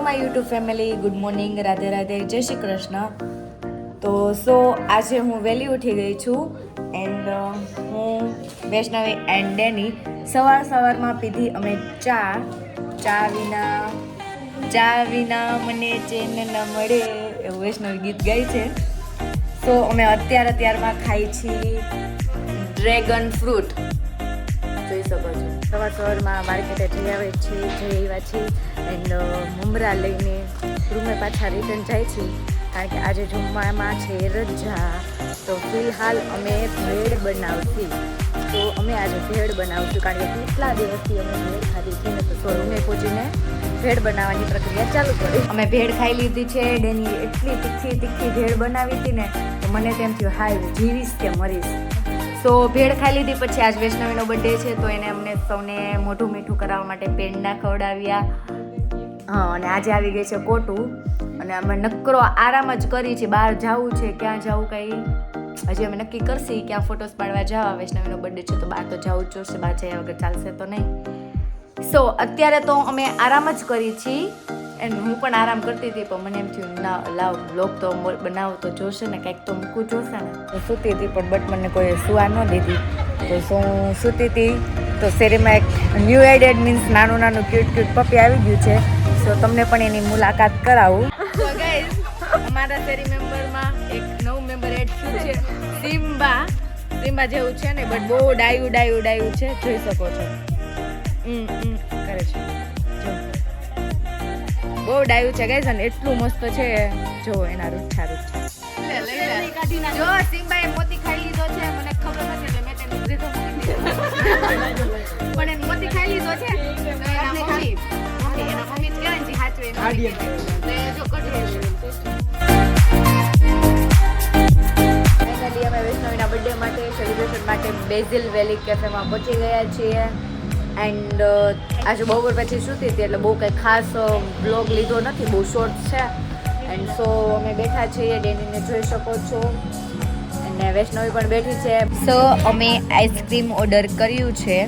My YouTube family, good morning, Radhe Radhe, જય શ્રી કૃષ્ણ. તો આજે હું વહેલી ઉઠી ગઈ છું એન્ડ હું વૈષ્ણવી એન્ડ ડેની સવારમાં પીધી અમે ચા વિના મને ચેન ન મળે એવું વૈષ્ણવી ગીત ગાય છે. તો અમે અત્યારમાં ખાઈ છીએ ડ્રેગન ફ્રૂટ. જોઈ શકો છો સવારમાં માર્કેટે જઈ આવ્યા છીએ એન્ડ મમરા લઈને રૂમે પાછા રિટર્ન જાય છે કારણ કે આજે જમવામાં છે રજા. તો ફિલહાલ અમે ભેળ બનાવશું. તો અમે આજે ભેળ બનાવશું કારણ કે કેટલા દિવસથી અમે ભેળ ખાધી છે ને, તો રૂમે પહોંચીને ભેળ બનાવવાની પ્રક્રિયા ચાલુ કરી. અમે ભેળ ખાઈ લીધી છે. ડેની એટલી તીખી ભેળ બનાવી હતી ને તો મને તેમ થયું હાય જીવીશ કે મરીશ. તો ભેળ ખાઈ લીધી પછી આજ વૈષ્ણવીનો બર્થડે છે તો એને અમને સૌને મોઢું મીઠું કરાવવા માટે પેંડા ખવડાવ્યા. અને આજે આવી ગઈ છે કોટું અને અમે નકરો આરામ જ કરી છે. બહાર જવું છે, ક્યાં જવું કંઈ હજી અમે નક્કી કરશી ક્યાં ફોટોસ પાડવા જવા. વૈષ્ણવીનો બર્થડે છે તો બહાર તો જવું જ જોશે, બહાર જયા વગર ચાલશે તો નહીં. સો અત્યારે તો અમે આરામ જ કરી છીએ એન્ડ હું પણ આરામ કરતી હતી પણ મને એમ થયું ના લાવ બ્લોગ તો બનાવો તો જોશે ને, કંઈક તો મૂકવું જોશે ને. તો સૂતી હતી પણ બટ મને કોઈ સુવા ન દીધી. તો શું સૂતી હતી તો શેરીમાં એક ન્યૂ એડેડ મીન્સ નાનું ક્યુટ પપી આવી ગયું છે. સો તમને પણ એની મુલાકાત કરાવું. તો ગાઈઝ અમારા શેરી મેમ્બરમાં એક નવું મેમ્બર એડ થયું છે, સિમ્બા જેવું છે ને બટ બહુ ડાયું છે. જોઈ શકો છો કરે છે, જો બહુ ડાયું છે ગાઈઝ અને એટલું મસ્ત છે. જો એના રૂછા જો સિમ્બાએ મોતી ખાઈ લીધો છે. મને ખબર નથી એટલે મેં તેને લીધો પણ એને મોતી ખાઈ લીધો છે. એના મમ્મી જ કહેવાય છે હાચવે જો ફાઇનલી અમે વૈષ્ણવીના બર્થડે માટે સેલિબ્રેશન માટે બેઝિલ વેલી કેફેમાં પહોંચી ગયા છીએ એન્ડ આજે બપોર પછી સૂતી હતી એટલે બહુ કંઈ ખાસ બ્લોગ લીધો નથી, બહુ શોર્ટ છે. એન્ડ સો અમે બેઠા છીએ, ડેનીને જોઈ શકો છો અને વૈષ્ણવી પણ બેઠી છે. સો અમે આઈસ્ક્રીમ ઓર્ડર કર્યું છે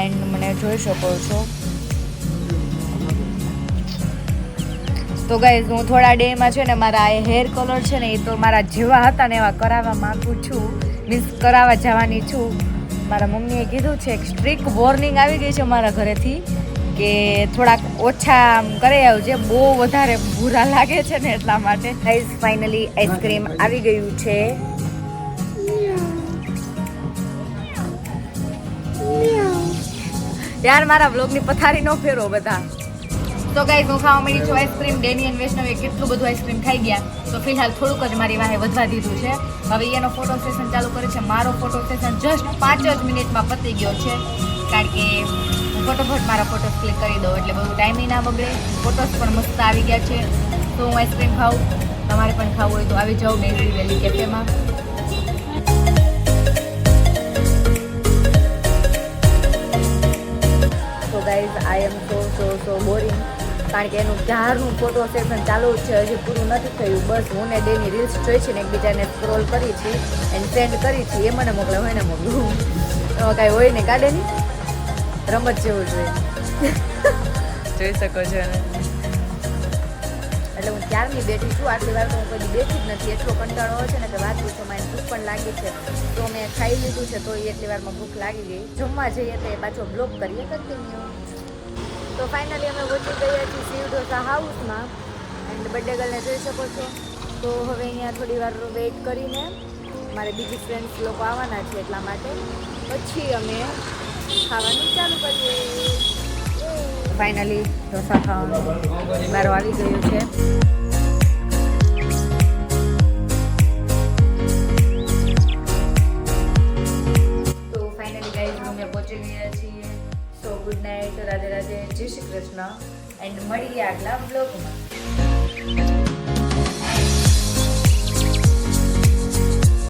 એન્ડ મને જોઈ શકો છો. તો ગાઈઝ હું થોડા ડેમાં છે ને મારા હેર કલર છે ને એ તો મારા જેવા હતા ને એવા કરાવવા માંગુ છું, મીન્સ કરાવવા જવાની છું. મારા મમ્મીએ કીધું છે, એક સ્ટ્રિક્ટ વોર્નિંગ આવી ગઈ છે મારા ઘરેથી કે થોડાક ઓછા કરી આવજે, બહુ વધારે બુરા લાગે છે ને એટલા માટે. ગાઈઝ ફાઇનલી આઈસ્ક્રીમ આવી ગયું છે. યાર મારા વ્લોગની પથારી ન ફેરો બધા. તો ગાઈઝ હું ખાવા માંડી છું આઈસ્ક્રીમ. ડેની અને વૈષ્ણવે કેટલું બધું આઈસ્ક્રીમ ખાઈ ગયા તો ફિલહાલ થોડુંક જ મારી વાહે વધવા દીધું છે. હવે એનો ફોટો સેશન ચાલુ કરે છે. મારો ફોટો સેશન જસ્ટ 5 જ મિનિટમાં પતી ગયો છે કારણ કે હું ફટોફટ મારા ફોટોસ ક્લિક કરી દઉં એટલે બહુ ટાઈમ ના બગડે. ફોટોસ પણ મસ્ત આવી ગયા છે. તો હું આઈસ્ક્રીમ ખાઉં, તમારે પણ ખાવું હોય તો આવી જાઓ બેઝિલ વેલી કેફેમાં. તો ગાઈઝ આઈ એમ સો બોરિંગ કારણ કે એનું ક્યારનું ફોટો સેશન ચાલુ જ છે, હજી પૂરું નથી થયું. બસ હું ને ડેની રીલ્સ જોઈ છે ને એકબીજાને સ્ક્રોલ કરી છે એન્ડ સેન્ડ કરી છે. એ મને મોકલે હોય ને મોકલું કાંઈ હોય ને કાઢે નહીં, રમત જેવું જોઈએ. જોઈ શકો છો ને એટલે હું ક્યારની બેઠી છું. આટલી વાર તો હું કદી બેઠી જ નથી. એટલો કંટાળો હોય છે ને કે વાત પૂછો, મને ભૂખ પણ લાગી છે તો મેં ખાઈ લીધું છે તો એટલી વારમાં ભૂખ લાગી ગઈ. જમવા જઈએ તો એ પાછો બ્લોગ કરીએ કન્ટિન્યુ. તો ફાઇનલી અમે પહોંચી ગયા છીએ શિવ ઢોસા હાઉસમાં એન્ડ બર્થડે ગર્લને જોઈ શકો છો. તો હવે અહીંયા થોડી વાર વેઇટ કરીને મારે બીજી ફ્રેન્ડ્સ લોકો આવવાના છે એટલા માટે પછી અમે ખાવાનું ચાલુ કરીએ. ફાઇનલી ઢોસા ખાવાનું વારો આવી ગયો છે. તો ફાઇનલી ગાઈઝ અમે પહોંચી ગયા છીએ. સો ગુડ નાઇટ, રાધે રાધે, જય શ્રી કૃષ્ણ એન્ડ મળીએ આગલા બ્લોગમાં.